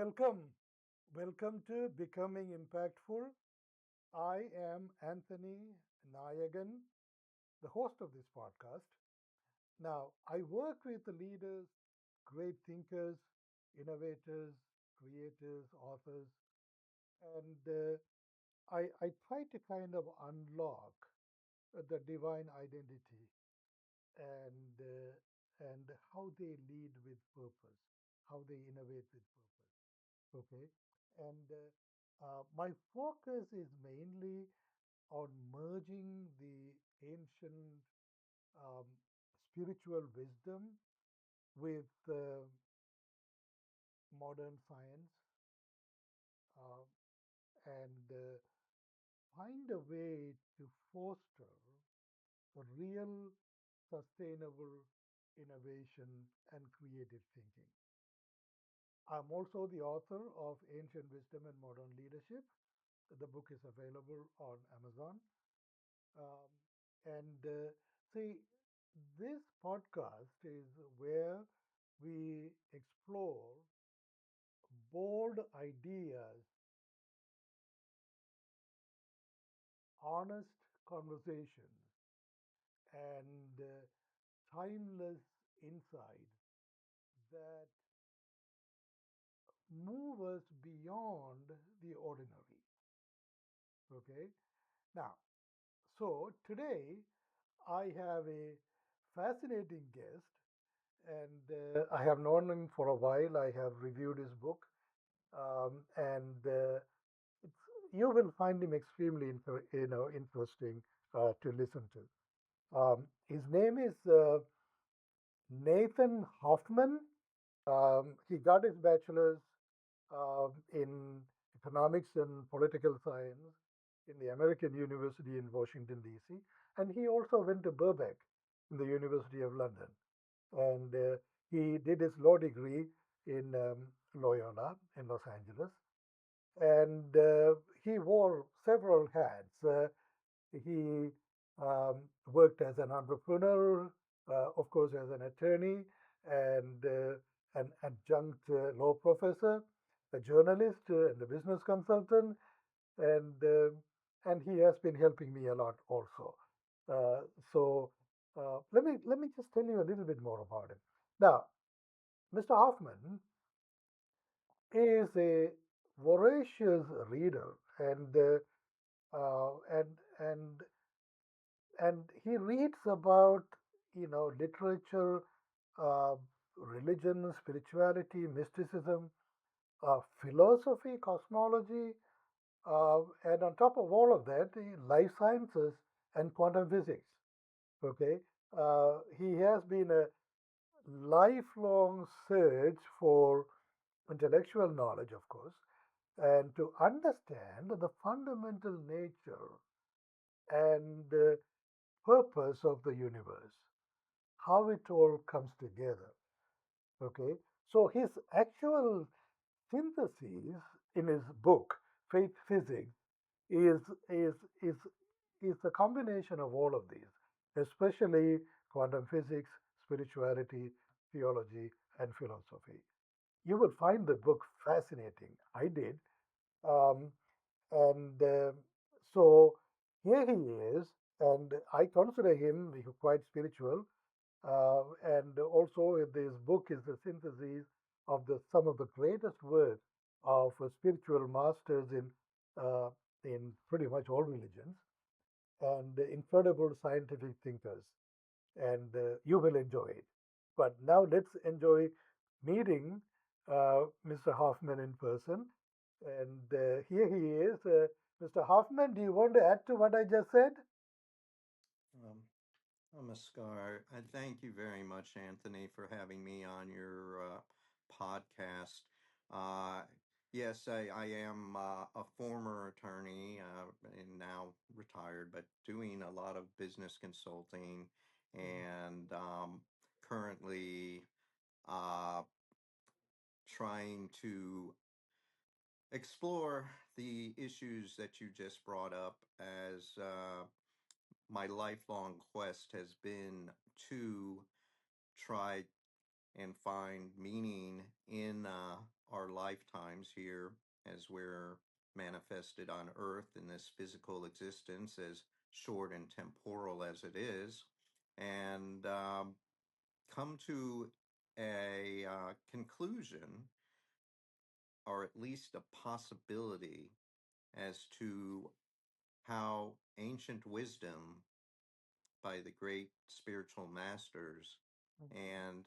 Welcome. Welcome to Becoming Impactful. I am Anthony Nayagan, the host of this podcast. Now, I work with the leaders, great thinkers, innovators, creators, authors, and I try to kind of unlock the divine identity and how they lead with purpose, how they innovate with purpose. Okay. And my focus is mainly on merging the ancient um, spiritual wisdom with modern science uh, and find a way to foster a real sustainable innovation and creative thinking. I'm also the author of Ancient Wisdom and Modern Leadership. The book is available on Amazon. Um, and see, this podcast is where we explore bold ideas, honest conversations, and timeless insights that move us beyond the ordinary. Okay? Now, so today I have a fascinating guest, and I have known him for a while. I have reviewed his book, and it's, you will find him extremely interesting to listen to. His name is Nathan Hoffman. He got his bachelor's in economics and political science in the American University in Washington, D.C. And he also went to Burbank in the University of London. And he did his law degree in Loyola in Los Angeles. And he wore several hats. He worked as an entrepreneur, of course, as an attorney, and an adjunct law professor, a journalist, and a business consultant, and he has been helping me a lot also. Uh, so let me just tell you a little bit more about him. Now, Mr. Hoffman is a voracious reader, and and and he reads about literature, uh, religion, spirituality, mysticism, philosophy, cosmology, and on top of all of that, life sciences and quantum physics. Okay, he has been a lifelong search for intellectual knowledge, of course, and to understand the fundamental nature and purpose of the universe, how it all comes together. Okay, so his actual synthesis in his book, Faith Physics, is is is is a combination of all of these, especially quantum physics, spirituality, theology, and philosophy. You will find the book fascinating. I did. Um, and so here he is, and I consider him quite spiritual. And also, this book is the synthesis of some of the greatest work of spiritual masters uh, in pretty much all religions and incredible scientific thinkers. And you will enjoy it. But now let's enjoy meeting Mr. Hoffman in person. And here he is. Mr. Hoffman, do you want to add to what I just said? Um, Namaskar. Thank you very much, Anthony, for having me on your podcast. Uh, yes, I am a former attorney and now retired, but doing a lot of business consulting and currently uh, trying to explore the issues that you just brought up as my lifelong quest has been to try and find meaning in our lifetimes here as we're manifested on earth in this physical existence, as short and temporal as it is, and come to a conclusion, or at least a possibility, as to how ancient wisdom by the great spiritual masters and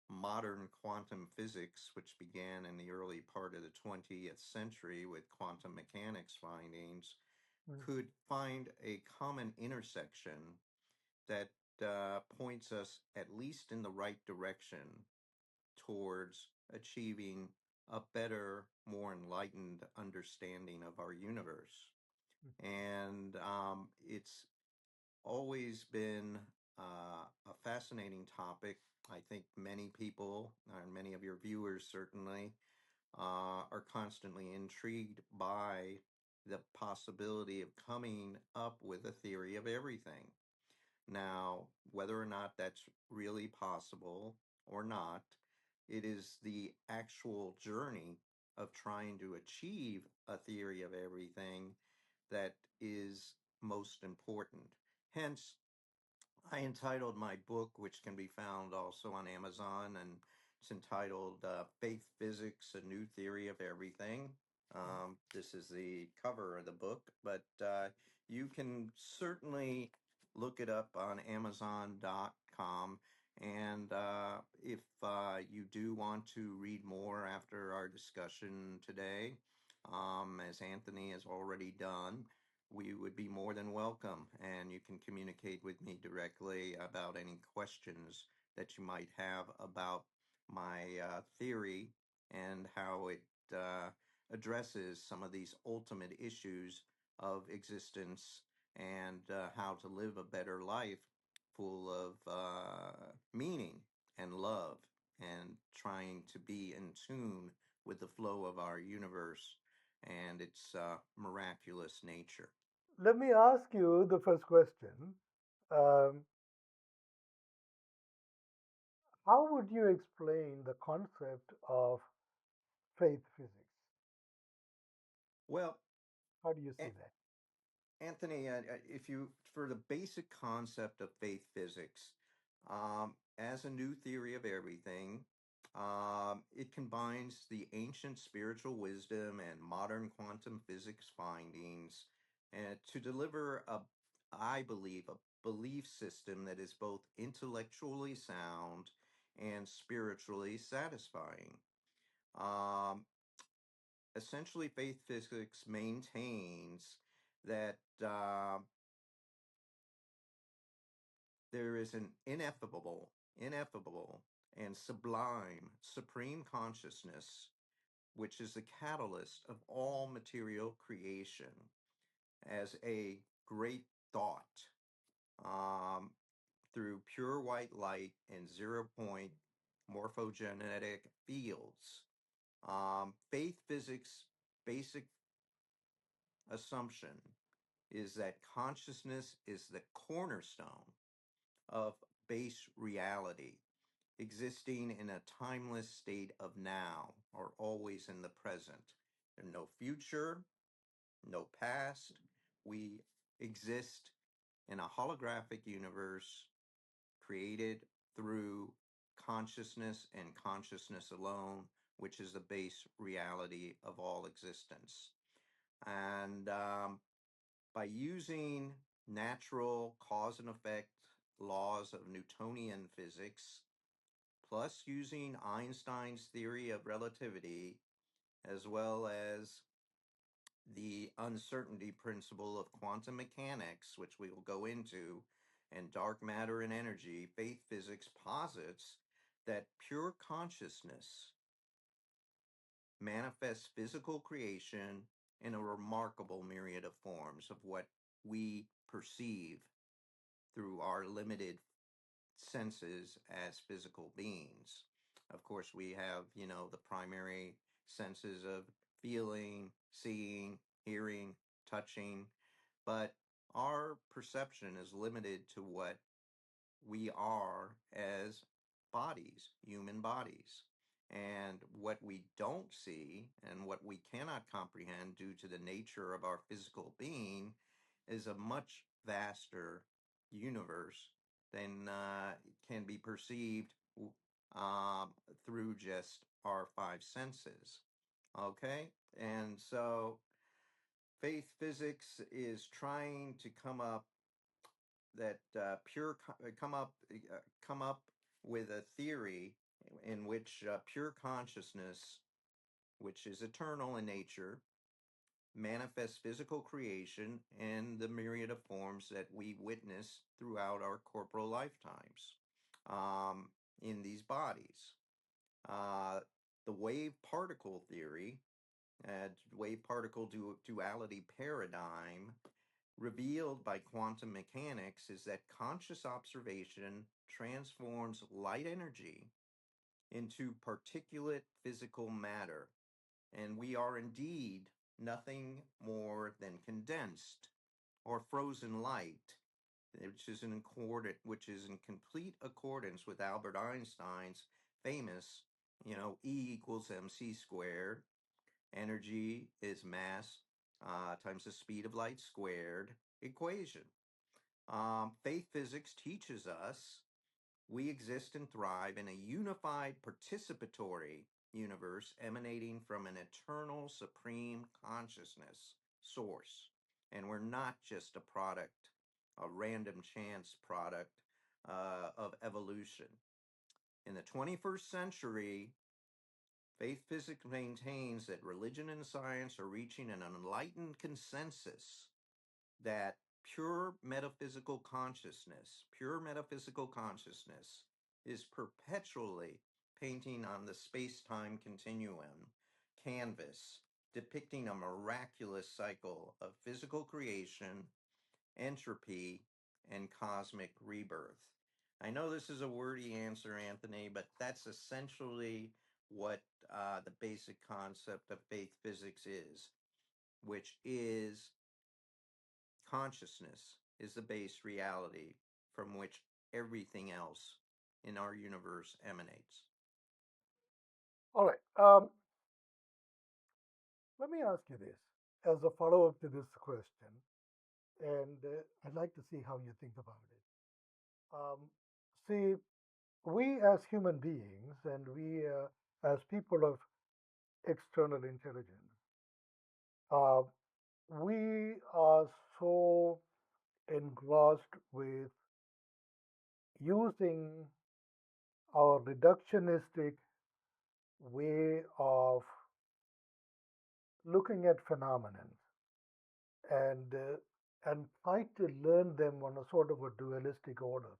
modern quantum physics, which began in the early part of the 20th century with quantum mechanics findings, Mhm. could find a common intersection that points us at least in the right direction towards achieving a better, more enlightened understanding of our universe. And it's always been a fascinating topic. I think many people, and many of your viewers certainly, are constantly intrigued by the possibility of coming up with a theory of everything. Now, whether or not that's really possible or not, it is the actual journey of trying to achieve a theory of everything that is most important. Hence, I entitled my book, which can be found also on Amazon, and it's entitled Faith Physics, A New Theory of Everything. This is the cover of the book, but you can certainly look it up on Amazon.com. And if you do want to read more after our discussion today, as Anthony has already done, we would be more than welcome. And you can communicate with me directly about any questions that you might have about my theory and how it addresses some of these ultimate issues of existence and how to live a better life full of meaning and love and trying to be in tune with the flow of our universe and its miraculous nature. Let me ask you the first question. Um, how would you explain the concept of faith physics? Well, How do you see A- that? Anthony, if you, for the basic concept of faith physics, as a new theory of everything, it combines the ancient spiritual wisdom and modern quantum physics findings to deliver I believe, a belief system that is both intellectually sound and spiritually satisfying. Um, Essentially, faith physics maintains that there is an ineffable, and sublime supreme consciousness, which is the catalyst of all material creation, as a great thought um, through pure white light and 0 point morphogenetic fields. Faith physics' basic assumption is that consciousness is the cornerstone of base reality, existing in a timeless state of now, or always in the present. There's no future, no past. We exist in a holographic universe created through consciousness and consciousness alone, which is the base reality of all existence. And by using natural cause and effect laws of Newtonian physics, plus using Einstein's theory of relativity, as well as the uncertainty principle of quantum mechanics, which we will go into, and dark matter and energy, faith physics posits that pure consciousness manifests physical creation in a remarkable myriad of forms of what we perceive through our limited senses as physical beings. Of course, we have, the primary senses of feeling, seeing, hearing, touching, but our perception is limited to what we are as bodies, human bodies. And what we don't see and what we cannot comprehend due to the nature of our physical being is a much vaster universe than can be perceived uh, through just our five senses. Okay? And so faith physics is trying to that pure come up with a theory in which pure consciousness, which is eternal in nature, manifests physical creation in the myriad of forms that we witness throughout our corporal lifetimes um, in these bodies. Uh, the wave particle theory, wave particle duality paradigm, revealed by quantum mechanics, is that conscious observation transforms light energy into particulate physical matter, and we are indeed nothing more than condensed or frozen light, which is in complete accordance with Albert Einstein's famous, E equals mc squared. Energy is mass times the speed of light squared equation. Faith physics teaches us we exist and thrive in a unified participatory universe emanating from an eternal supreme consciousness source. And we're not just a product, a random chance product of evolution. In the 21st century, faith physics maintains that religion and science are reaching an enlightened consensus that pure metaphysical consciousness is perpetually painting on the space time continuum canvas, depicting a miraculous cycle of physical creation, entropy, and cosmic rebirth. I know this is a wordy answer, Anthony, but that's essentially what the basic concept of faith physics is, which is consciousness is the base reality from which everything else in our universe emanates. All right. Let me ask you this as a follow up to this question, and I'd like to see how you think about it. See, we as human beings and we as people of external intelligence, uh, we are so engrossed with using our reductionistic way of looking at phenomena and try to learn them on a sort of a dualistic order,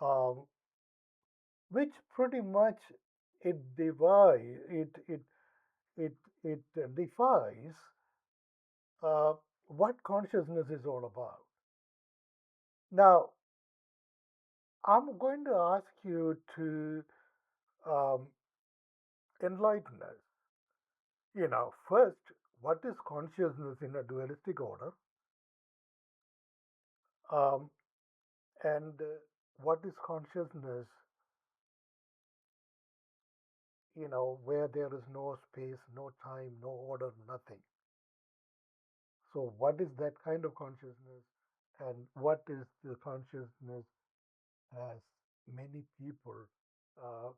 um, which pretty much it devies it defies uh, what consciousness is all about. Now, I'm going to ask you to um, enlighten us. First, what is consciousness in a dualistic order? Um, and what is consciousness, where there is no space, no time, no order, nothing? So, what is that kind of consciousness? And what is the consciousness as many people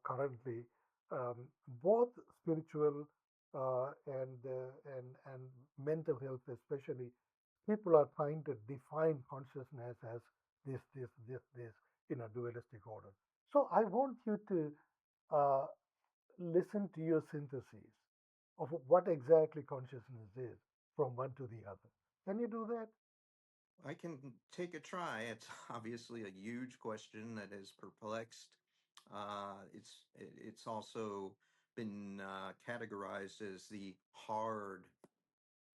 currently, um, both spiritual and mental health, especially, people are trying to define consciousness as this in a dualistic order. So I want you to uh, listen to your synthesis of what exactly consciousness is from one to the other. Can you do that? I can take a try. It's obviously a huge question that has perplexed. It's also been categorized as the hard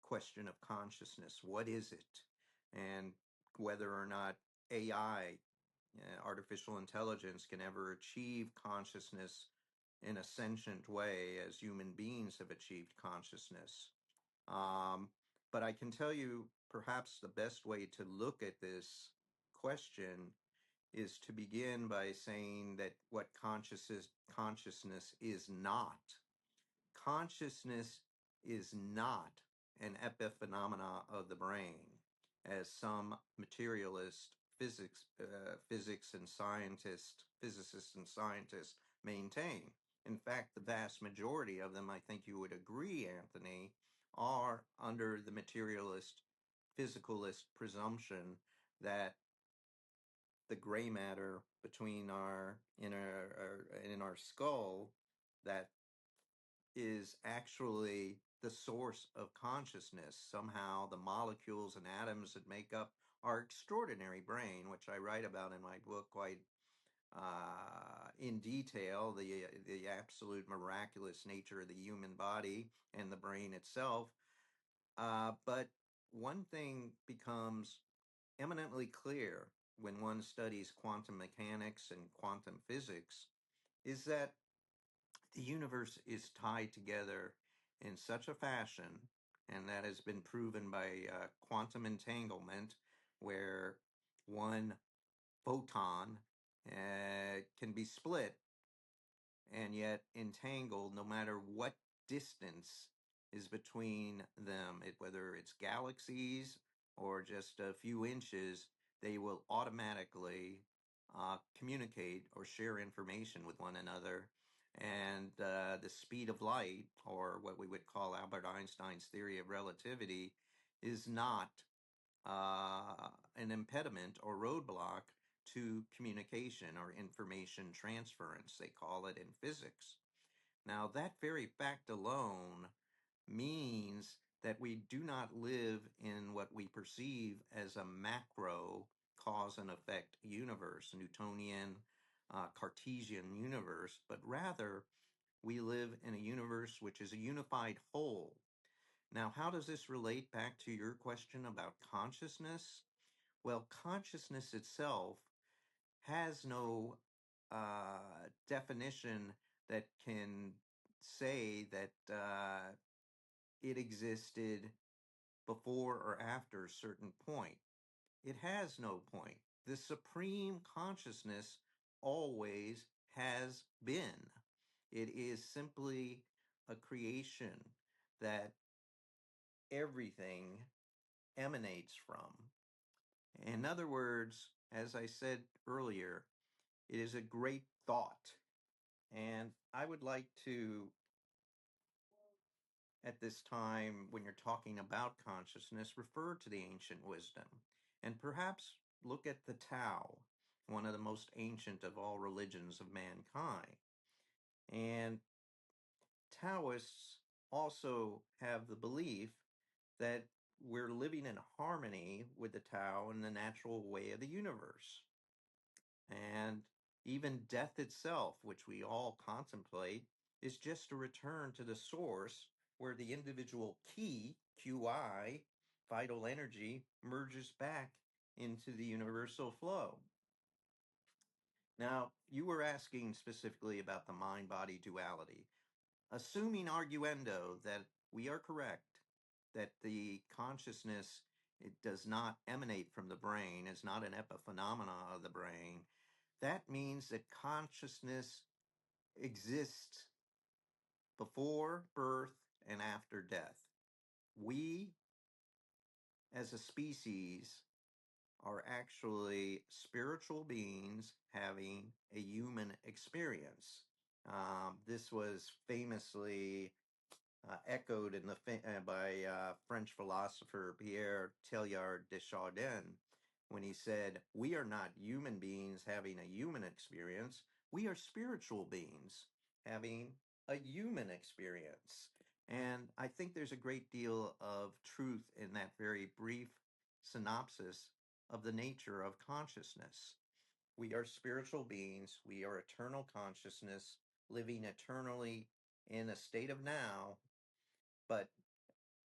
question of consciousness. What is it? And whether or not AI, artificial intelligence, can ever achieve consciousness in a sentient way as human beings have achieved consciousness. Um, but I can tell you perhaps the best way to look at this question is to begin by saying that what consciousness is not. Consciousness is not an epiphenomena of the brain, as some materialist physicists and scientists maintain. In fact, the vast majority of them, I think you would agree, Anthony, are under the materialist physicalist presumption that the gray matter between our in our skull that is actually the source of consciousness. Somehow, the molecules and atoms that make up our extraordinary brain, which I write about in my book quite in detail, the absolute miraculous nature of the human body and the brain itself. But one thing becomes eminently clear when one studies quantum mechanics and quantum physics is that the universe is tied together in such a fashion, and that has been proven by quantum entanglement, where one photon can be split and yet entangled no matter what distance is between them, whether it's galaxies or just a few inches, they will automatically communicate or share information with one another. And the speed of light, or what we would call Albert Einstein's theory of relativity, is not an impediment or roadblock to communication or information transference, they call it in physics. Now, that very fact alone means that we do not live in what we perceive as a macro cause and effect universe, Newtonian, Cartesian universe, but rather we live in a universe which is a unified whole. Now, how does this relate back to your question about consciousness? Well, consciousness itself has no definition that can say that it existed before or after a certain point. It has no point. The supreme consciousness always has been. It is simply a creation that everything emanates from. In other words, as I said earlier, it is a great thought. And I would like to, at this time, when you're talking about consciousness, refer to the ancient wisdom and perhaps look at the Tao, one of the most ancient of all religions of mankind. And Taoists also have the belief that we're living in harmony with the Tao and the natural way of the universe. And even death itself, which we all contemplate, is just a return to the source where the individual key, QI, vital energy, merges back into the universal flow. Now, you were asking specifically about the mind body duality. Assuming arguendo that we are correct, that the consciousness it does not emanate from the brain, is not an epiphenomena of the brain, that means that consciousness exists before birth and after death. We, as a species, are actually spiritual beings having a human experience. This was famously echoed in by French philosopher Pierre Teilhard de Chardin when he said, "We are not human beings having a human experience. We are spiritual beings having a human experience." And I think there's a great deal of truth in that very brief synopsis of the nature of consciousness. We are spiritual beings. We are eternal consciousness living eternally in a state of now, but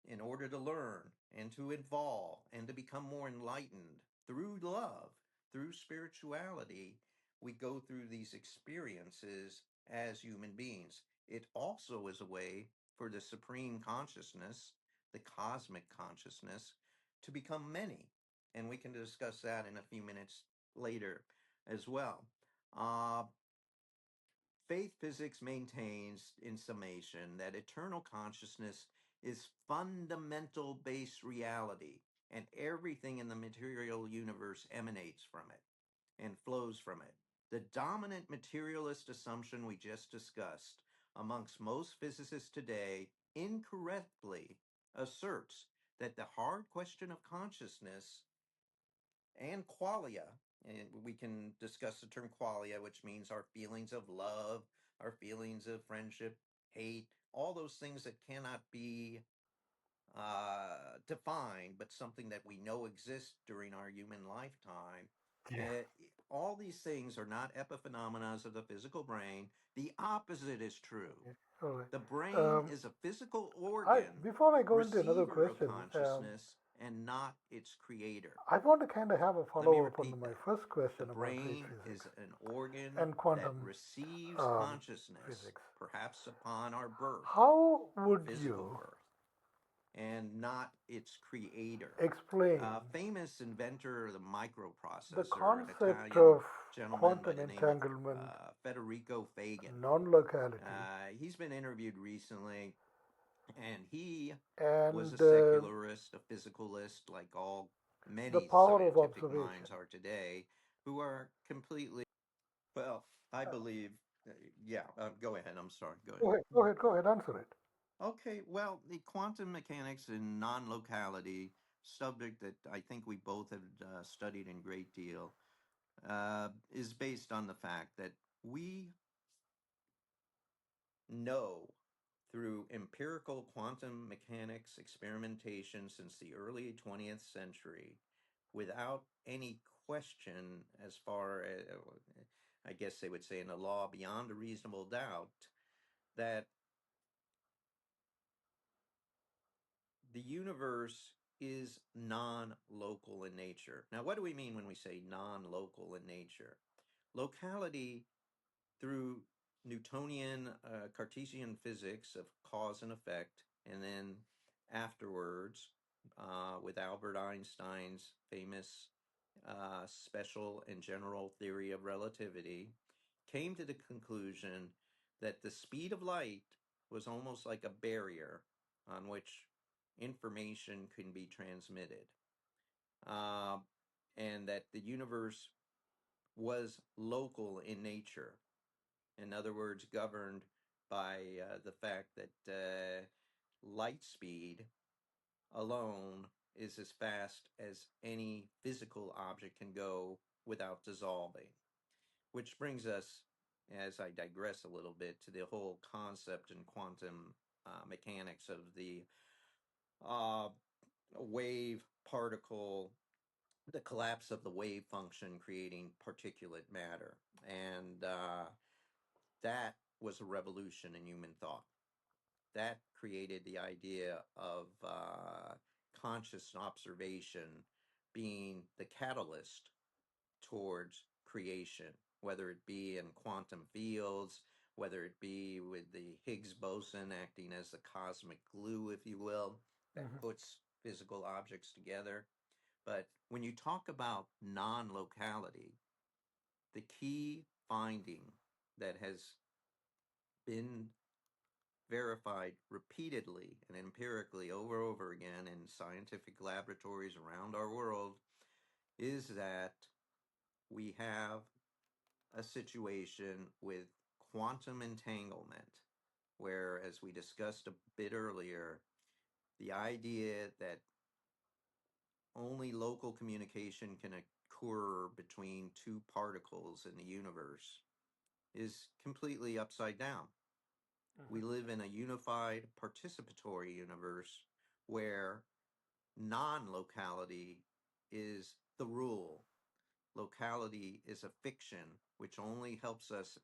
in order to learn and to evolve and to become more enlightened through love, through spirituality, we go through these experiences as human beings. It also is a way for the supreme consciousness, the cosmic consciousness, to become many. And we can discuss that in a few minutes later. as well. Uh, Faith physics maintains, in summation, that eternal consciousness is fundamental base reality, and everything in the material universe emanates from it and flows from it. The dominant materialist assumption we just discussed amongst most physicists today incorrectly asserts that the hard question of consciousness and qualia, and we can discuss the term qualia, which means our feelings of love, our feelings of friendship, hate, all those things that cannot be defined, but something that we know exists during our human lifetime. Yeah. Uh, all these things are not epiphenomena of the physical brain. The opposite is true. Yeah. All right. The brain Um, is a physical I organ, before I go into another receiver of question, consciousness, and not its creator. I want to kind of have a Let me follow up on repeat my that. first The question about faith brain physics is an organ and that quantum receives um, consciousness, physics. perhaps upon our birth, How our would physical you birth, and not its creator. explain Famous inventor of the the microprocessor, an concept Italian of gentleman by quantum the name of entanglement, Federico Fagan. non locality, He's been interviewed recently, and he was a and secularist, a physicalist, like all the many power of scientific observation? minds are today, who are completely, well, I believe, yeah, go ahead. I'm sorry. Go ahead. Go ahead, answer it. Okay, well, the quantum mechanics and non locality, subject that I think we both have studied in great deal, is based on the fact that we know through empirical quantum mechanics experimentation since the early 20th century without any question, as far as I guess they would say in the law beyond a reasonable doubt, that the universe is non local in nature. Now, what do we mean when we say non local in nature? Locality, through Newtonian Cartesian physics of cause and effect, and then afterwards with Albert Einstein's famous special and general theory of relativity, came to the conclusion that the speed of light was almost like a barrier on which information can be transmitted, uh, and that the universe was local in nature. In other words, governed by the fact that light speed alone is as fast as any physical object can go without dissolving. Which brings us, as I digress a little bit, to the whole concept in quantum mechanics of the uh, wave particle, the collapse of the wave function creating particulate matter. And that was a revolution in human thought. That created the idea of conscious observation being the catalyst towards creation, whether it be in quantum fields, whether it be with the Higgs boson acting as the cosmic glue, if you will, that Hmm. puts physical objects together. But when you talk about non locality, the key finding that has been verified repeatedly and empirically over again in scientific laboratories around our world is that we have a situation with quantum entanglement, where, as we discussed a bit earlier, the idea that only local communication can occur between two particles in the universe is completely upside down. We Hmm. live in a unified participatory universe where non locality is the rule. Locality is a fiction which only helps us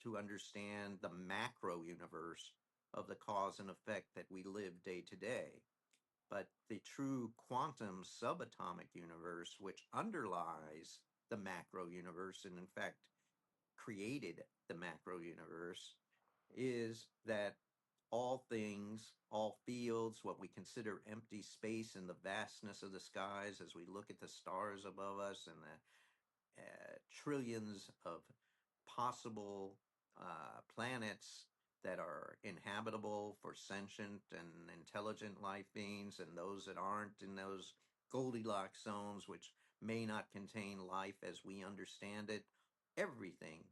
to understand the macro universe of the cause and effect that we live day to day. But the true quantum subatomic universe, which underlies the macro universe and, in fact, created the macro universe, is that all things, all fields, what we consider empty space in the vastness of the skies as we look at the stars above us and the trillions of possible planets that are inhabitable for sentient and intelligent life beings, and those that aren't in those Goldilocks zones, which may not contain life as we understand it. Everything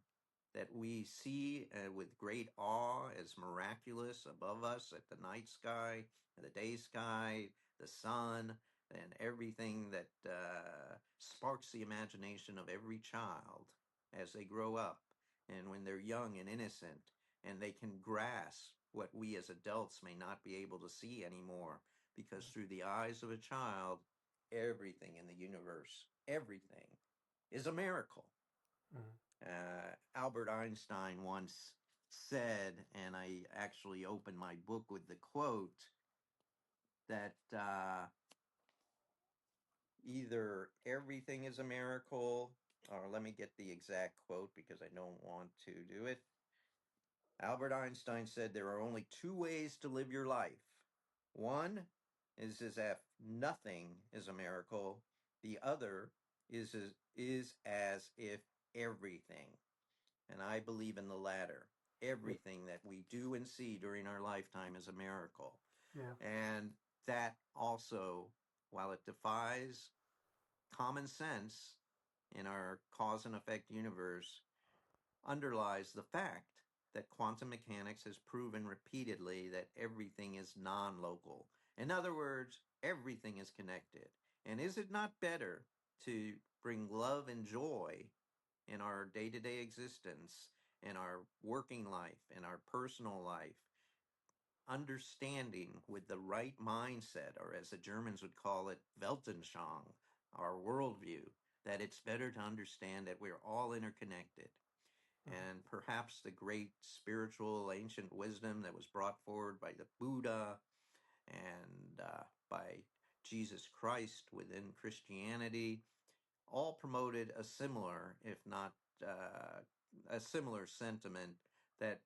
that we see with great awe as miraculous above us at the night sky, the day sky, the sun, and everything that sparks the imagination of every child as they grow up and when they're young and innocent and they can grasp what we as adults may not be able to see anymore because through the eyes of a child, everything in the universe, everything is a miracle. Mhm. Albert Einstein once said, and I actually opened my book with the quote, that either everything is a miracle, or let me get the exact quote because I don't want to do it. Albert Einstein said there are only two ways to live your life. One is as if nothing is a miracle. The other is as if everything. And I believe in the latter. Yeah, Everything that we do and see during our lifetime is a miracle. yeah, And that also, while it defies common sense in our cause and effect universe, underlies the fact that quantum mechanics has proven repeatedly that everything is non local. In other words, everything is connected. And is it not better to bring love and joy in our day to day existence, in our working life, in our personal life, understanding with the right mindset, or as the Germans would call it, Weltanschauung, our worldview, that it's better to understand that we're all interconnected. mhm, And perhaps the great spiritual ancient wisdom that was brought forward by the Buddha and by Jesus Christ within Christianity all promoted a similar, if not a similar sentiment that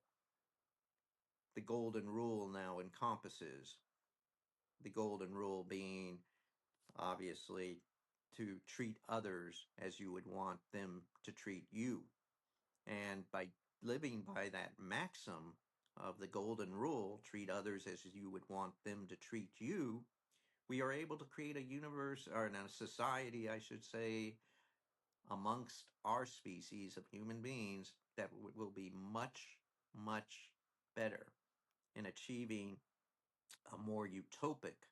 the golden rule now encompasses. The golden rule being obviously to treat others as you would want them to treat you. And by living by that maxim of the golden rule, treat others as you would want them to treat you, we are able to create a universe, or a society, I should say, amongst our species of human beings that will be much, much better in achieving a more utopic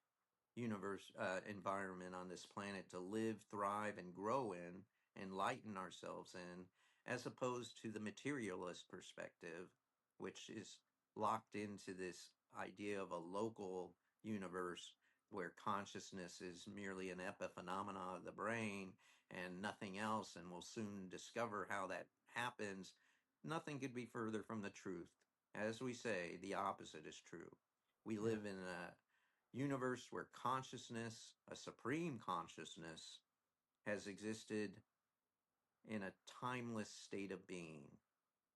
universe environment on this planet to live, thrive, and grow in, enlighten ourselves in, as opposed to the materialist perspective, which is locked into this idea of a local universe where consciousness is merely an epiphenomena of the brain and nothing else, and we'll soon discover how that happens. Nothing could be further from the truth. As we say, the opposite is true. We yeah, live in a universe where consciousness, a supreme consciousness, has existed in a timeless state of being.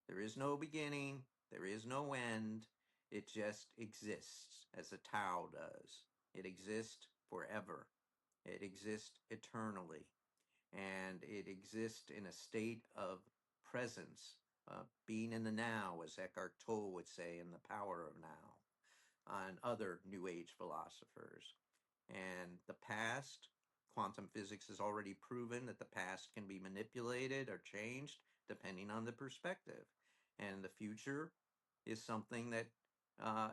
There is no beginning, there is no end, it just exists as the Tao does. It exists forever, it exists eternally, and it exists in a state of presence, being in the now, as Eckhart Tolle would say in The Power of Now, and other New Age philosophers. And the past, quantum physics has already proven that the past can be manipulated or changed depending on the perspective. And the future is something that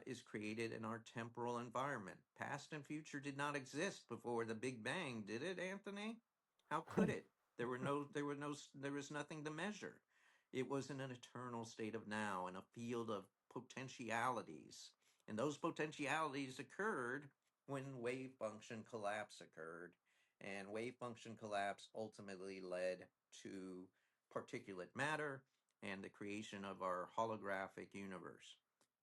is created in our temporal environment. Past and future did not exist before the Big Bang, did it, Anthony? How could it? There was nothing to measure. It was in an eternal state of now, in a field of potentialities. And those potentialities occurred when wave function collapse occurred. And wave function collapse ultimately led to particulate matter and the creation of our holographic universe.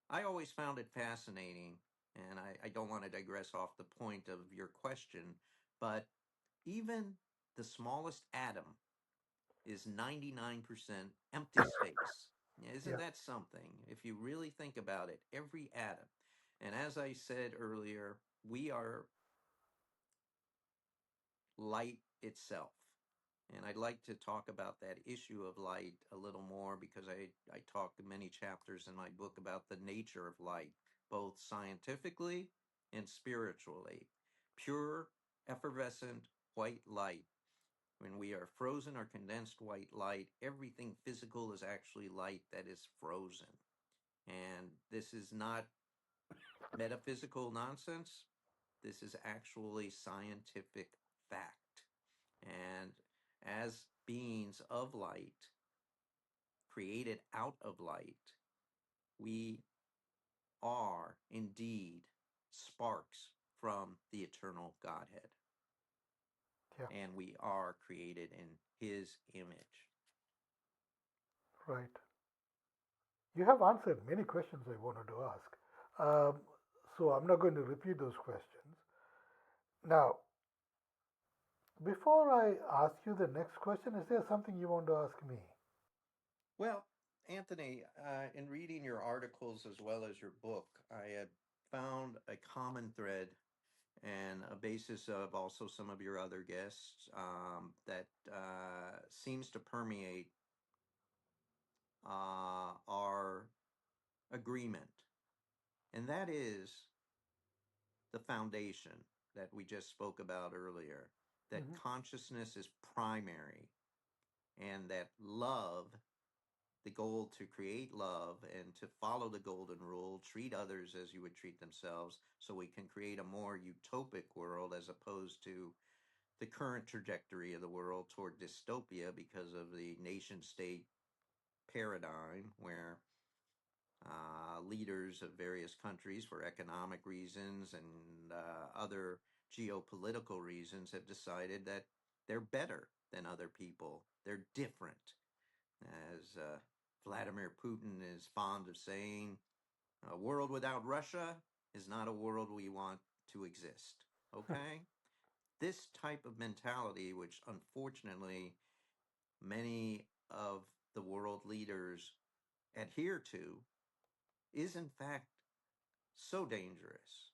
I always found it fascinating, and I don't want to digress off the point of your question, but even the smallest atom is 99% empty space. Isn't yeah, that something? If you really think about it, every atom. And as I said earlier, we are light itself. And I'd like to talk about that issue of light a little more because I talk in many chapters in my book about the nature of light, both scientifically and spiritually. Pure, effervescent white light. When we are frozen or condensed white light, everything physical is actually light that is frozen. And this is not metaphysical nonsense. This is actually scientific fact. And as beings of light, created out of light, we are indeed sparks from the eternal Godhead. Yeah, And we are created in his image. right. You have answered many questions I wanted to ask. Um, so I'm not going to repeat those questions. Now, before I ask you the next question, is there something you want to ask me? Well, Anthony, in reading your articles as well as your book, I had found a common thread and a basis of also some of your other guests that seems to permeate our agreement. And that is the foundation that we just spoke about earlier, that Hmm. consciousness is primary and that love, the goal to create love and to follow the golden rule, treat others as you would treat themselves, so we can create a more utopic world as opposed to the current trajectory of the world toward dystopia because of the nation state paradigm where leaders of various countries, for economic reasons and other geopolitical reasons, have decided that they're better than other people. They're different. As Vladimir Putin is fond of saying, a world without Russia is not a world we want to exist. Okay? This type of mentality, which unfortunately many of the world leaders adhere to, is in fact so dangerous.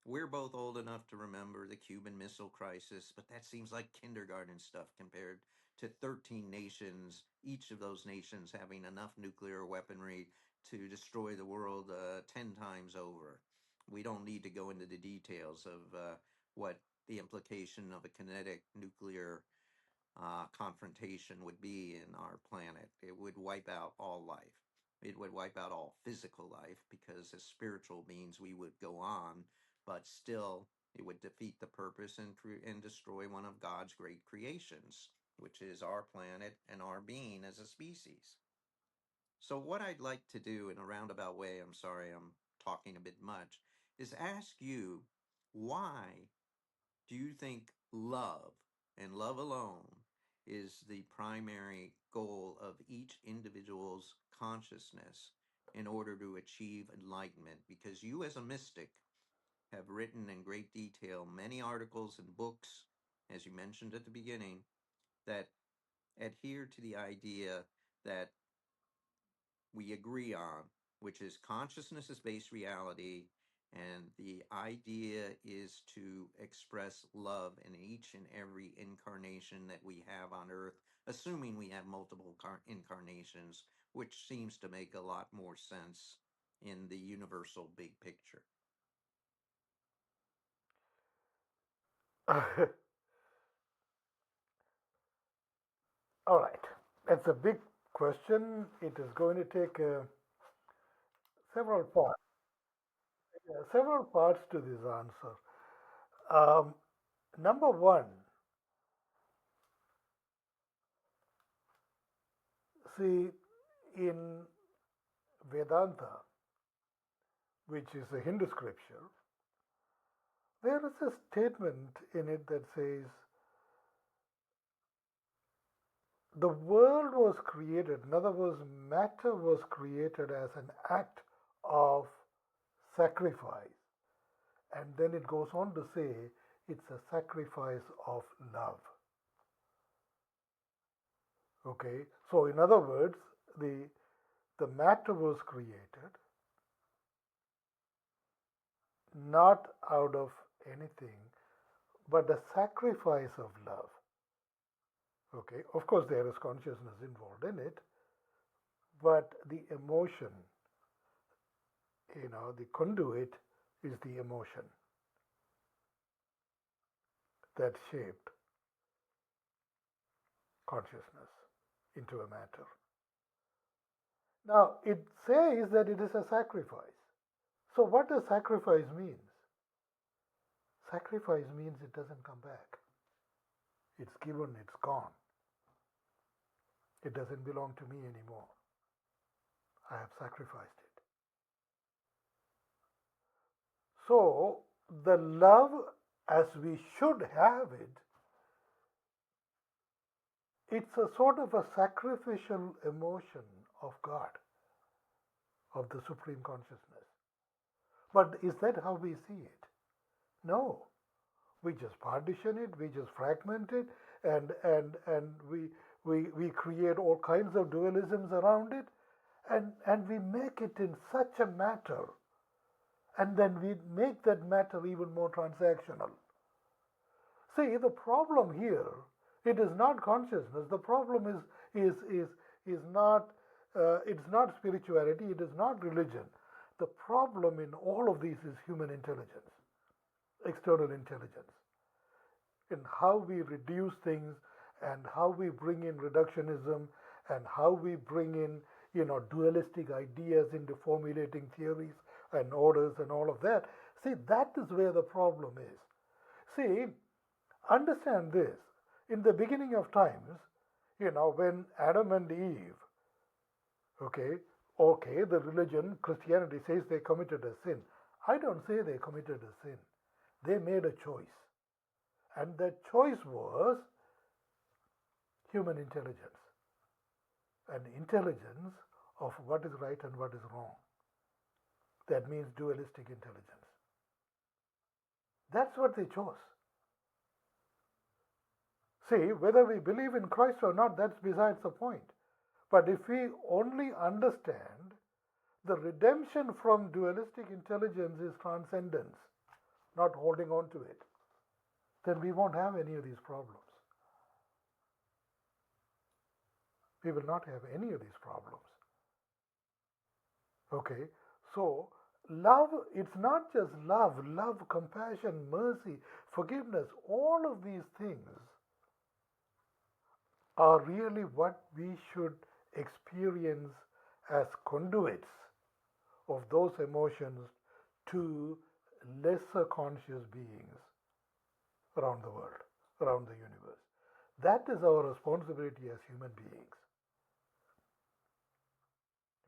We're both old enough to remember the Cuban Missile Crisis, but that seems like kindergarten stuff compared to 13 nations, each of those nations having enough nuclear weaponry to destroy the world 10 times over. We don't need to go into the details of what the implication of a kinetic nuclear confrontation would be in our planet. It would wipe out all life. It would wipe out all physical life because as spiritual beings we would go on, but still it would defeat the purpose and destroy one of God's great creations, which is our planet and our being as a species. So what I'd like to do in a roundabout way, I'm sorry I'm talking a bit much, is ask you, why do you think love and love alone is the primary goal of each individual's consciousness in order to achieve enlightenment? Because you, as a mystic, have written in great detail many articles and books, as you mentioned at the beginning, that adhere to the idea that we agree on, which is consciousness is based reality. And the idea is to express love in each and every incarnation that we have on Earth, assuming we have multiple incarnations, which seems to make a lot more sense in the universal big picture. All right. It's a big question. It is going to take several parts. Several parts to this answer. Um, Number one, see, in Vedanta, which is a Hindu scripture, there is a statement in it that says the world was created, in other words, matter was created as an act of sacrifice. And then it goes on to say it's a sacrifice of love. Okay, so in other words, the matter was created not out of anything but the sacrifice of love. Okay, of course, there is consciousness involved in it, but the emotion, the conduit is the emotion that shaped consciousness into a matter. Now, it says that it is a sacrifice. So, what does sacrifice mean? Sacrifice means it doesn't come back. It's given, it's gone. It doesn't belong to me anymore. I have sacrificed it. So, the love as we should have it, it's a sort of a sacrificial emotion of God, of the Supreme Consciousness. But is that how we see it? No. We just partition it, we just fragment it, and we create all kinds of dualisms around it, and we make it in such a matter, and then we make that matter even more transactional. See, the problem here, it is not consciousness. The problem is not it's not spirituality. It is not religion. The problem in all of these is human intelligence, external intelligence, in how we reduce things and how we bring in reductionism and how we bring in dualistic ideas into formulating theories and orders and all of that. See, that is where the problem is. See, understand this. In the beginning of times, when Adam and Eve, okay, okay, the religion, Christianity says they committed a sin. I don't say they committed a sin. They made a choice. And that choice was human intelligence, an intelligence of what is right and what is wrong. That means dualistic intelligence. That's what they chose. See, whether we believe in Christ or not, that's besides the point. But if we only understand the redemption from dualistic intelligence is transcendence, not holding on to it, then we won't have any of these problems. We will not have any of these problems. Okay? So, love, it's not just love, compassion, mercy, forgiveness, all of these things are really what we should experience as conduits of those emotions to lesser conscious beings around the world, around the universe. That is our responsibility as human beings.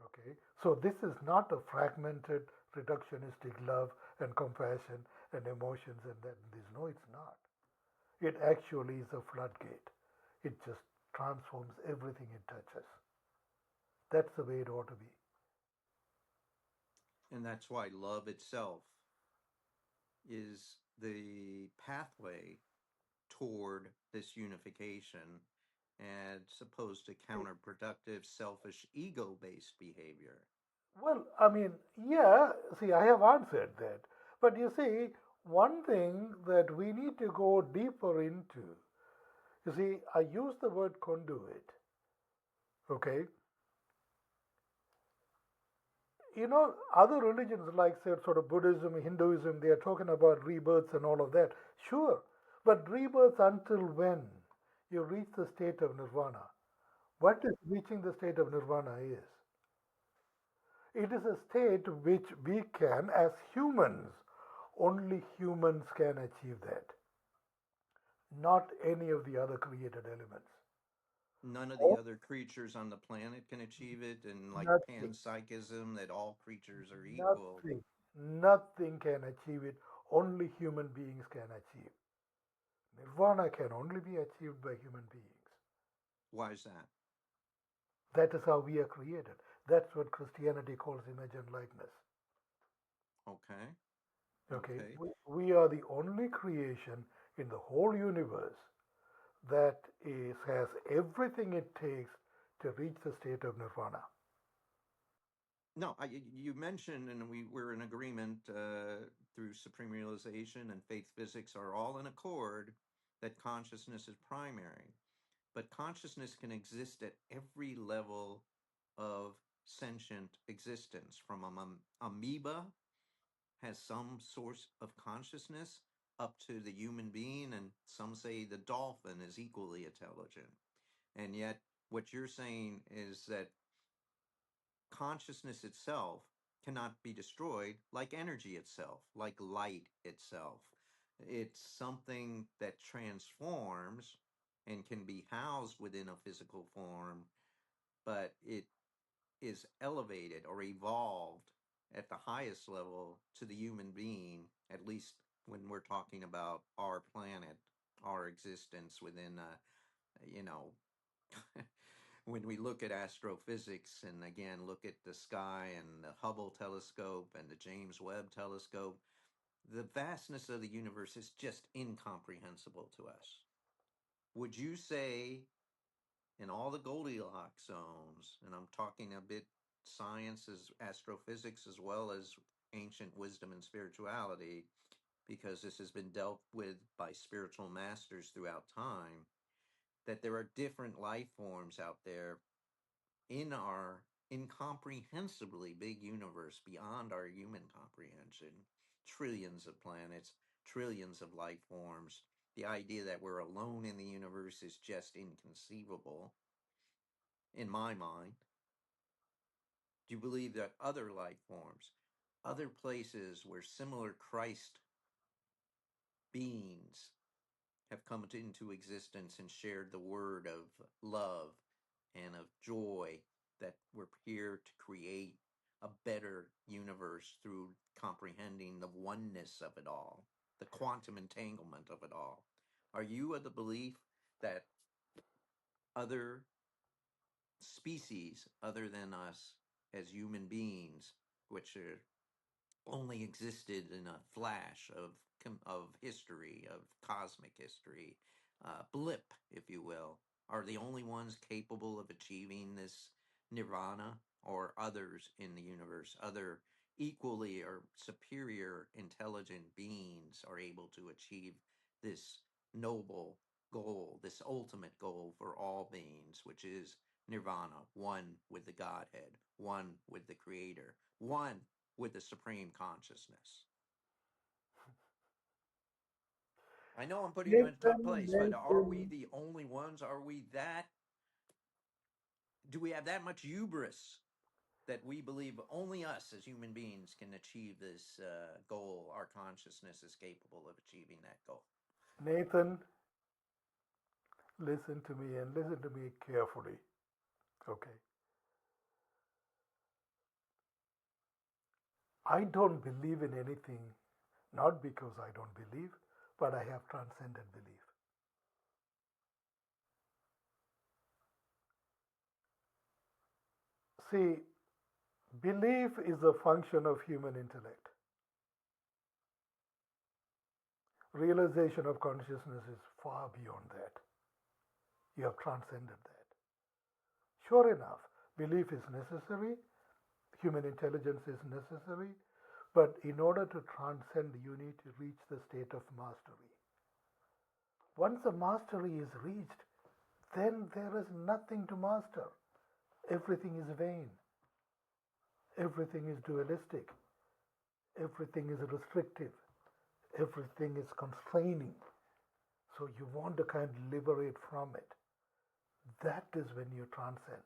Okay? So this is not a fragmented, reductionistic love and compassion and emotions and that this. No, it's not. It actually is a floodgate. It just transforms everything it touches. That's the way it ought to be. And that's why love itself is the pathway toward this unification as opposed to counterproductive, selfish, ego based behavior. Well, I mean, yeah, see, I have answered that. But you see, one thing that we need to go deeper into, you see, I use the word conduit, okay? Other religions like, say, sort of Buddhism, Hinduism, they are talking about rebirths and all of that. Sure, but rebirths until when you reach the state of nirvana. What is reaching the state of nirvana is? It is a state which we can, as humans, only humans can achieve that, not any of the other created elements. None of the Oh, other creatures on the planet can achieve it, and like nothing, panpsychism, that all creatures are equal. nothing, nothing can achieve it. Only human beings can achieve. Nirvana can only be achieved by human beings. Why is that? That is how we are created. That's what Christianity calls image and likeness. Okay. Okay, Okay. we are the only creation in the whole universe that has everything it takes to reach the state of nirvana. No, you mentioned, and we're in agreement through supreme realization and faith physics are all in accord that consciousness is primary. but consciousness can exist at every level of sentient existence, from amoeba has some source of consciousness up to the human being, and some say the dolphin is equally intelligent. And yet, what you're saying is that consciousness itself cannot be destroyed, like energy itself, like light itself. It's something that transforms and can be housed within a physical form, but it is elevated or evolved at the highest level to the human being, at least when we're talking about our planet, our existence within, you know, when we look at astrophysics and again look at the sky and the Hubble telescope and the James Webb telescope, the vastness of the universe is just incomprehensible to us. Would you say in all the Goldilocks zones, and I'm talking a bit science as astrophysics as well as ancient wisdom and spirituality, because this has been dealt with by spiritual masters throughout time, that there are different life forms out there in our incomprehensibly big universe beyond our human comprehension, trillions of planets, trillions of life forms. The idea that we're alone in the universe is just inconceivable in my mind. Do you believe that other life forms, other places where similar Christ beings have come into existence and shared the word of love and of joy, that we're here to create a better universe through comprehending the oneness of it all, the quantum entanglement of it all? Are you of the belief that other species other than us as human beings, which are only existed in a flash of history, of cosmic history, blip, if you will, are the only ones capable of achieving this nirvana, or others in the universe, other equally or superior intelligent beings are able to achieve this noble goal, this ultimate goal for all beings, which is nirvana, one with the Godhead, one with the Creator, one with the supreme consciousness? I know I'm putting you in a tough Nathan, place, but are we Nathan, the only ones? Are we that? Do we have that much hubris that we believe only us as human beings can achieve this goal? Our consciousness is capable of achieving that goal. Nathan, listen to me and listen to me carefully. Okay. I don't believe in anything, not because I don't believe, but I have transcended belief. See, belief is a function of human intellect. Realization of consciousness is far beyond that. You have transcended that. Sure enough, belief is necessary, human intelligence is necessary, but in order to transcend, you need to reach the state of mastery. Once the mastery is reached, then there is nothing to master. Everything is vain. Everything is dualistic. Everything is restrictive. Everything is constraining. So you want to kind of liberate from it. That is when you transcend.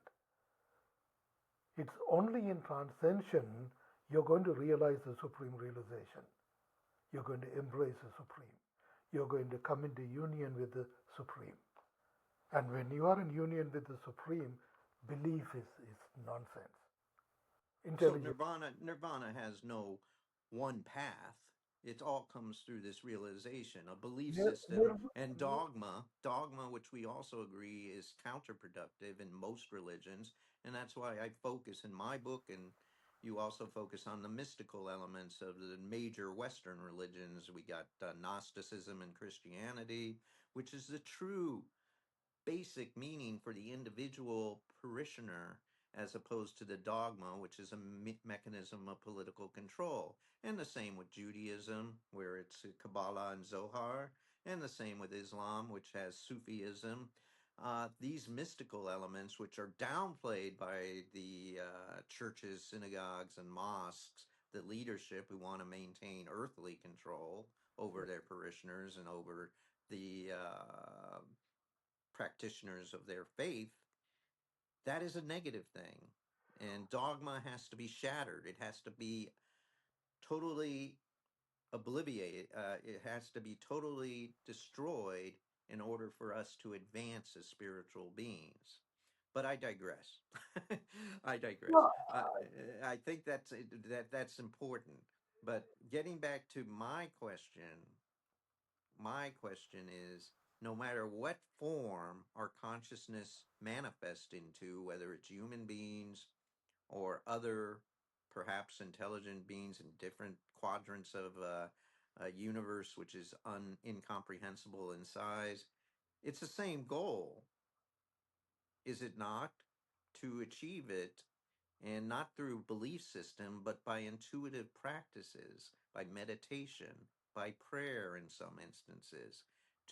It's only in transcension you're going to realize the supreme realization. You're going to embrace the supreme. You're going to come into union with the supreme. And when you are in union with the supreme, belief is nonsense. So Intelligence. nirvana has no one path. It all comes through this realization. A belief Nir, system nir, and dogma, which we also agree is counterproductive in most religions, and that's why I focus in my book, and you also focus on the mystical elements of the major Western religions. We got Gnosticism and Christianity, which is the true basic meaning for the individual parishioner, as opposed to the dogma, which is a mechanism of political control. And the same with Judaism, where it's Kabbalah and Zohar, and the same with Islam, which has Sufism. these mystical elements, which are downplayed by the churches, synagogues, and mosques, the leadership who want to maintain earthly control over their parishioners and over the practitioners of their faith, that is a negative thing. And dogma has to be shattered. It has to be totally obliviated. It has to be totally destroyed in order for us to advance as spiritual beings. But I digress. I digress. No, I think that's important. But getting back to my question is, no matter what form our consciousness manifests into, whether it's human beings or other perhaps intelligent beings in different quadrants of a universe which is incomprehensible in size, it's the same goal, is it not? To achieve it, and not through belief system, but by intuitive practices, by meditation, by prayer in some instances,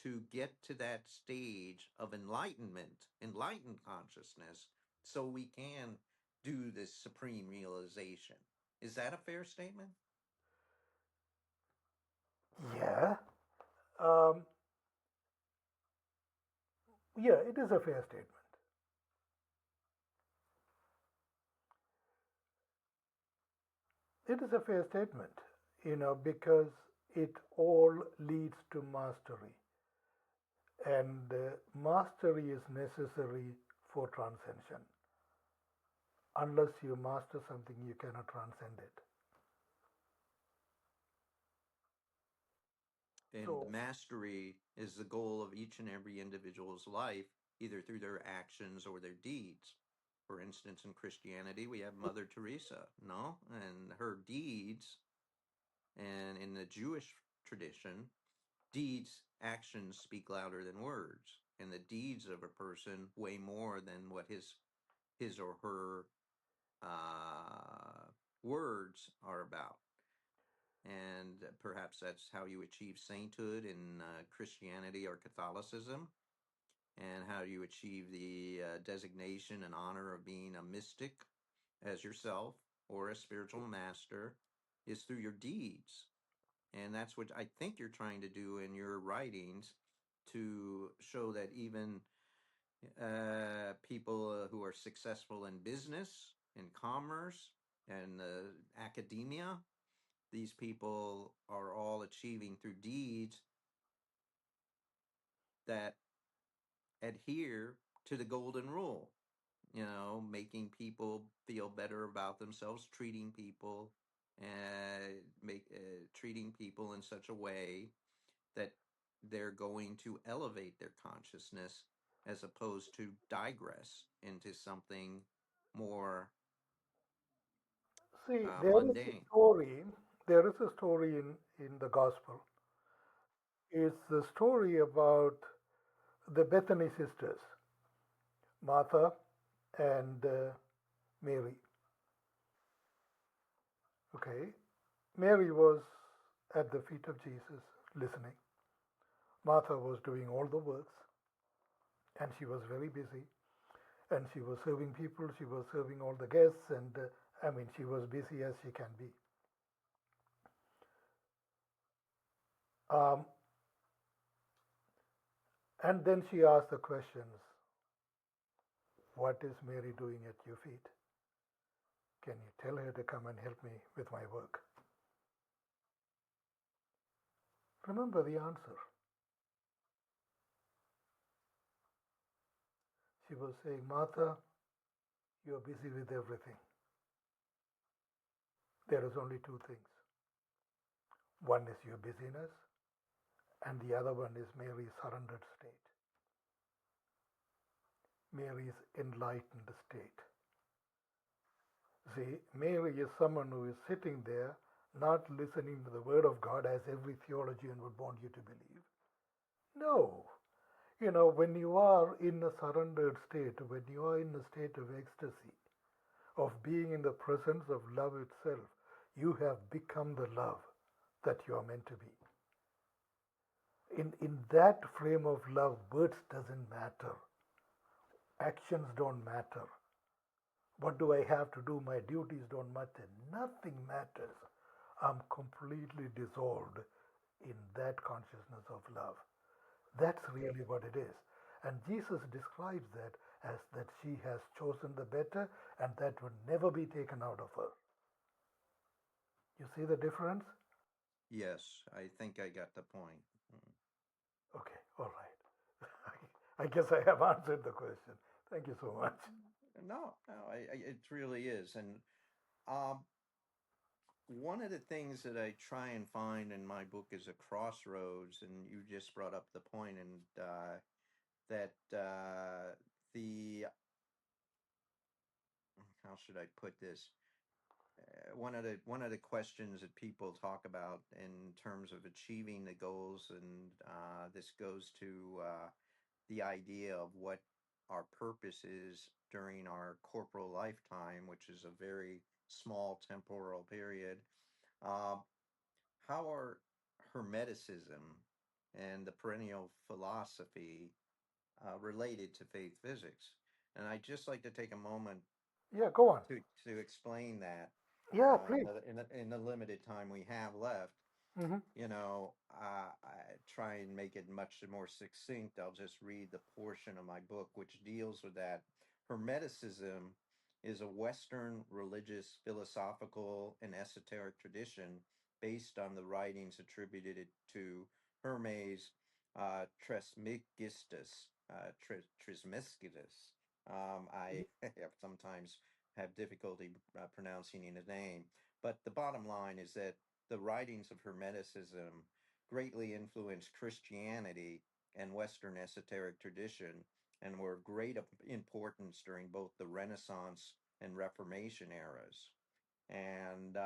to get to that stage of enlightenment, enlightened consciousness, so we can do this supreme realization. Is that a fair statement? yeah, um, yeah, it is a fair statement. It is a fair statement, because it all leads to mastery, and mastery is necessary for transcension. Unless you master something, you cannot transcend it. And So, mastery is the goal of each and every individual's life, either through their actions or their deeds. For instance, in Christianity, we have Mother Teresa, no? And her deeds, and in the Jewish tradition, deeds, actions speak louder than words. And the deeds of a person weigh more than what his or her words are about. And perhaps that's how you achieve sainthood in Christianity or Catholicism, and how you achieve the designation and honor of being a mystic as yourself or a spiritual master is through your deeds. And that's what I think you're trying to do in your writings, to show that even people who are successful in business, in commerce, and academia, these people are all achieving through deeds that adhere to the golden rule, making people feel better about themselves, treating people make treating people in such a way that they're going to elevate their consciousness as opposed to digress into something more see, mundane. there is a story in the gospel. It's the story about the Bethany sisters, Martha and Mary. Okay, Mary was at the feet of Jesus listening. Martha was doing all the works, and she was very busy. And she was serving people, she was serving all the guests, and I mean, she was busy as she can be. Um, and then she asked the questions: what is Mary doing at your feet? Can you tell her to come and help me with my work? Remember the answer. She was saying, Martha, you're busy with everything. There is only two things. One is your busyness, and the other one is Mary's surrendered state, Mary's enlightened state. See, Mary is someone who is sitting there not listening to the word of God as every theologian would want you to believe. No. When you are in a surrendered state, when you are in a state of ecstasy, of being in the presence of love itself, you have become the love that you are meant to be. In that frame of love, words doesn't matter. Actions don't matter. What do I have to do? My duties don't matter. Nothing matters. I'm completely dissolved in that consciousness of love. That's really what it is. And Jesus describes that as that she has chosen the better and that would never be taken out of her. You see the difference? Yes, I think I got the point. Mm. Okay, all right. I guess I have answered the question. Thank you so much. No, no, it really is. And um, one of the things that I try and find in my book is a crossroads, and you just brought up the point, and that the how should I put this? One of the questions that people talk about in terms of achieving the goals, and this goes to the idea of what our purpose is during our corporal lifetime, which is a very small temporal period. Uh, how are Hermeticism and the perennial philosophy related to faith physics? And I'd just like to take a moment Yeah, go on. to explain that Yeah, please. in the limited time we have left. Hmm. I try and make it much more succinct. I'll just read the portion of my book which deals with that. Hermeticism is a Western religious, philosophical, and esoteric tradition based on the writings attributed to Hermes Trismegistus. Trismegistus. I have sometimes have difficulty pronouncing his name, but the bottom line is that the writings of Hermeticism greatly influenced Christianity and Western esoteric tradition and were of great importance during both the Renaissance and Reformation eras. And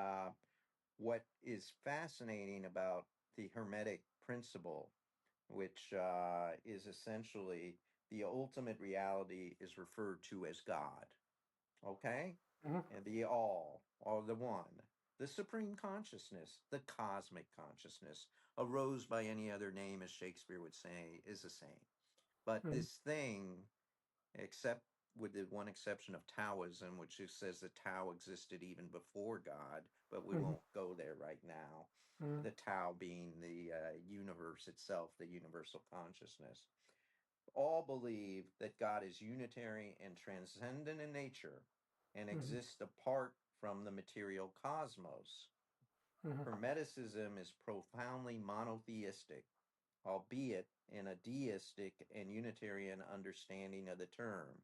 what is fascinating about the Hermetic principle, which is essentially the ultimate reality, is referred to as God. Okay? Hmm. And the all, or the one, the supreme consciousness, the cosmic consciousness, arose by any other name, as Shakespeare would say, is the same. But Hmm. this thing, except with the one exception of Taoism, which just says that Tao existed even before God, but we Hmm. won't go there right now. Hmm. The Tao being the universe itself, the universal consciousness. All believe that God is unitary and transcendent in nature and Hmm. exists apart from the material cosmos. Hmm. Hermeticism is profoundly monotheistic, albeit in a deistic and Unitarian understanding of the term.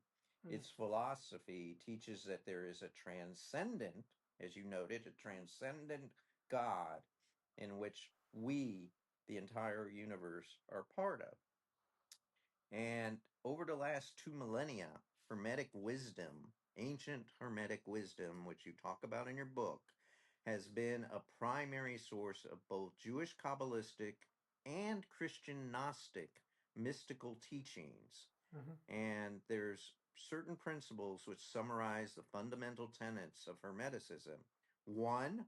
Its philosophy teaches that there is a transcendent, as you noted, a transcendent God in which we, the entire universe, are part of. And over the last 2 millennia, Hermetic wisdom, ancient Hermetic wisdom, which you talk about in your book, has been a primary source of both Jewish Kabbalistic and Christian Gnostic mystical teachings. Hmm. And there's certain principles which summarize the fundamental tenets of Hermeticism. One,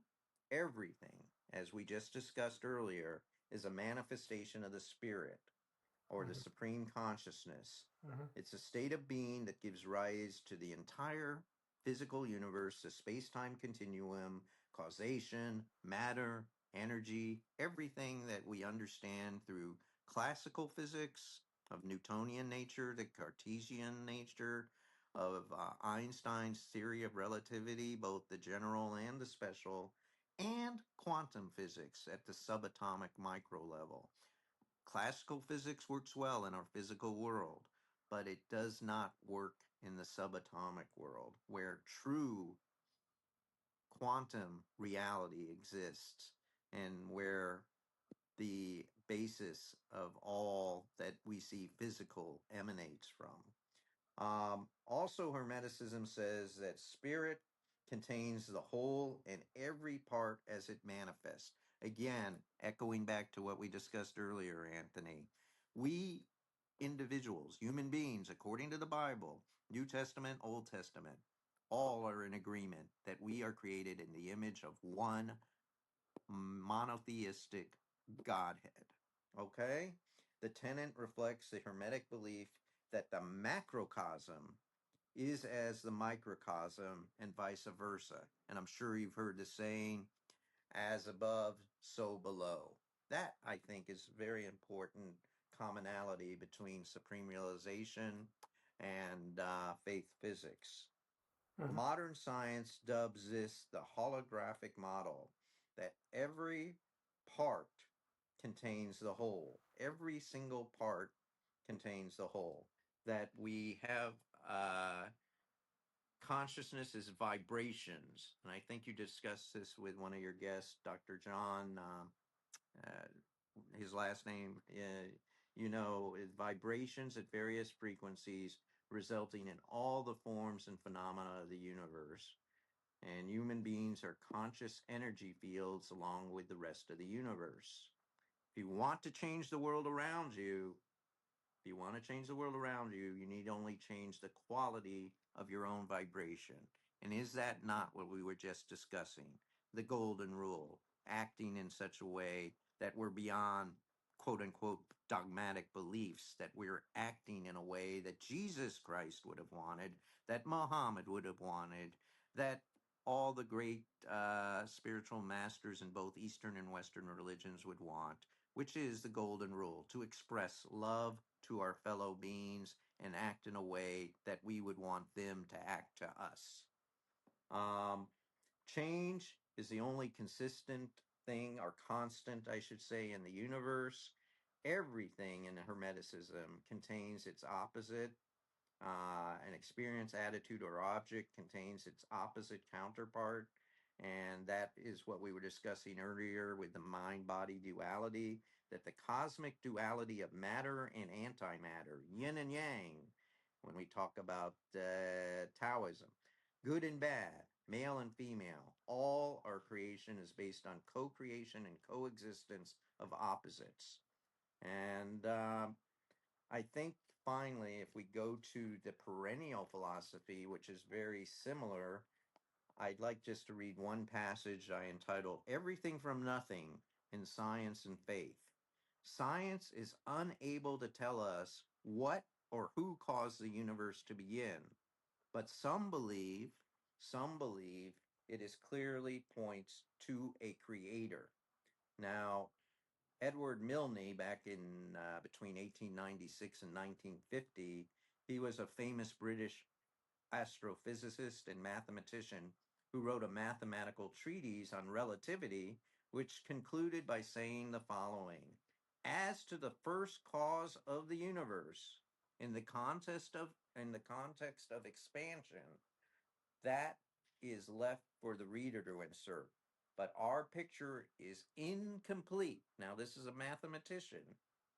everything, as we just discussed earlier, is a manifestation of the Spirit or the Hmm. supreme consciousness. Hmm. It's a state of being that gives rise to the entire physical universe, the space time continuum, causation, matter, energy, everything that we understand through classical physics of Newtonian nature, the Cartesian nature, of Einstein's theory of relativity, both the general and the special, and quantum physics at the subatomic micro level. Classical physics works well in our physical world, but it does not work in the subatomic world where true quantum reality exists and where the basis of all that we see physical emanates from. Also, Hermeticism says that spirit contains the whole and every part as it manifests. Again, echoing back to what we discussed earlier, Anthony, we individuals, human beings, according to the Bible, New Testament, Old Testament, all are in agreement that we are created in the image of one monotheistic Godhead. Okay? The tenet reflects the Hermetic belief that the macrocosm is as the microcosm and vice versa. And I'm sure you've heard the saying, as above, so below. That, I think, is very important commonality between supreme realization and faith physics. Mhm. Modern science dubs this the holographic model, that every part contains the whole. Every single part contains the whole. That we have uh, consciousness is vibrations. And I think you discussed this with one of your guests, Dr. John. His last name, is vibrations at various frequencies, resulting in all the forms and phenomena of the universe. And human beings are conscious energy fields along with the rest of the universe. If you want to change the world around you, if you want to change the world around you, you need only change the quality of your own vibration. And is that not what we were just discussing? The golden rule, acting in such a way that we're beyond quote unquote dogmatic beliefs, that we're acting in a way that Jesus Christ would have wanted, that Muhammad would have wanted, that all the great spiritual masters in both Eastern and Western religions would want, which is the golden rule, to express love to our fellow beings and act in a way that we would want them to act to us. Um, Change is the only consistent thing, or constant, I should say, in the universe. Everything in Hermeticism contains its opposite. An experience, attitude, or object contains its opposite counterpart. And that is what we were discussing earlier with the mind body duality, that the cosmic duality of matter and antimatter, yin and yang, when we talk about Taoism, good and bad, male and female, all our creation is based on co creation and coexistence of opposites. And I think finally, if we go to the perennial philosophy, which is very similar, I'd like just to read one passage I entitle Everything from Nothing in Science and Faith. Science is unable to tell us what or who caused the universe to begin, but some believe it is clearly points to a creator. Now, Edward Milne, back in between 1896 and 1950, he was a famous British astrophysicist and mathematician who wrote a mathematical treatise on relativity, which concluded by saying the following: as to the first cause of the universe, in the context of expansion, that is left for the reader to insert. But our picture is incomplete. Now, this is a mathematician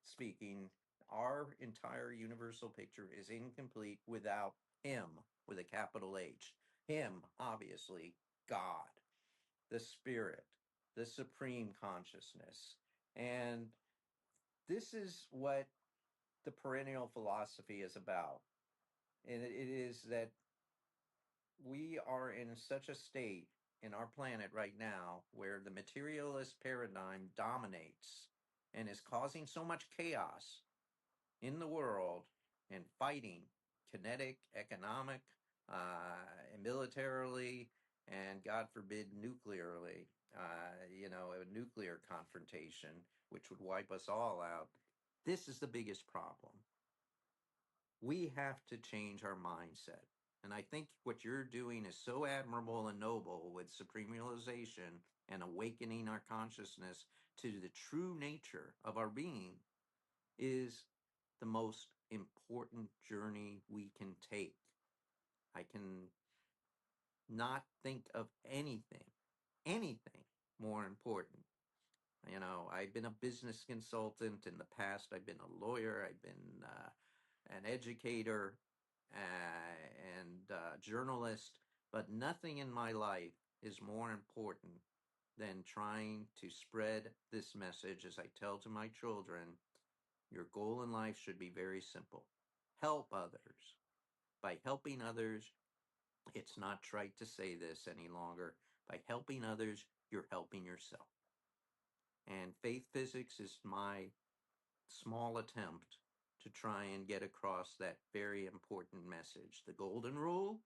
speaking. Our entire universal picture is incomplete without Him, with a capital H. Him, obviously, God, the Spirit, the Supreme Consciousness. And this is what the perennial philosophy is about. And it is that we are in such a state in our planet right now where the materialist paradigm dominates and is causing so much chaos in the world and fighting, kinetic, economic, militarily, and God forbid, nuclearly, a nuclear confrontation, which would wipe us all out. This is the biggest problem. We have to change our mindset. And I think what you're doing is so admirable and noble with supreme realization and awakening our consciousness to the true nature of our being is the most important journey we can take. I can not think of anything more important. I've been a business consultant in the past. I've been a lawyer. I've been an educator and journalist, but nothing in my life is more important than trying to spread this message. As I tell to my children, your goal in life should be very simple: help others. By helping others, it's not trite to say this any longer. By helping others, you're helping yourself. And faith physics is my small attempt to try and get across that very important message, the golden rule,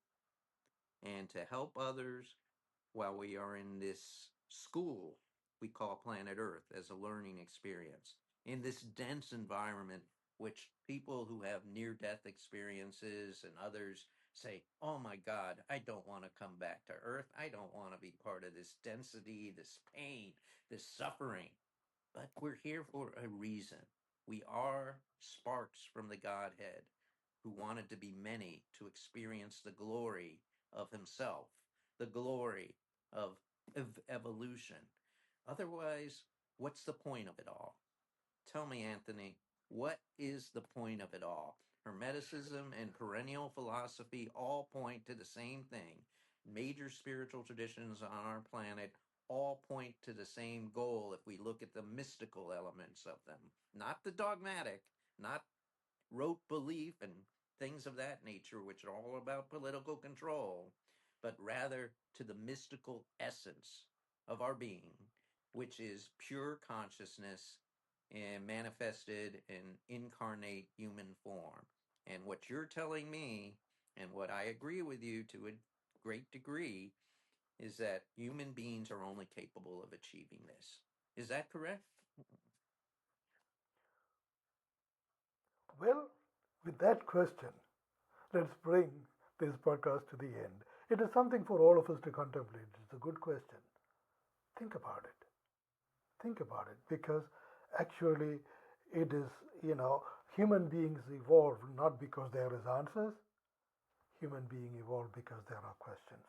and to help others while we are in this school we call planet Earth as a learning experience, in this dense environment, which people who have near death experiences and others say, oh my God, I don't want to come back to Earth. I don't want to be part of this density, this pain, this suffering. But we're here for a reason. We are sparks from the Godhead who wanted to be many to experience the glory of Himself, the glory of evolution. Otherwise, what's the point of it all? Tell me, Anthony, what is the point of it all? Hermeticism and perennial philosophy all point to the same thing. Major spiritual traditions on our planet all point to the same goal if we look at the mystical elements of them, not the dogmatic, not rote belief and things of that nature, which are all about political control, but rather to the mystical essence of our being, which is pure consciousness and manifested in incarnate human form. And what you're telling me, and what I agree with you to a great degree, is that human beings are only capable of achieving this. Is that correct? Well, with that question, let's bring this podcast to the end. It is something for all of us to contemplate. It's a good question. Think about it. Think about it because actually it is, human beings evolve not because there is answers. Human being evolved because there are questions.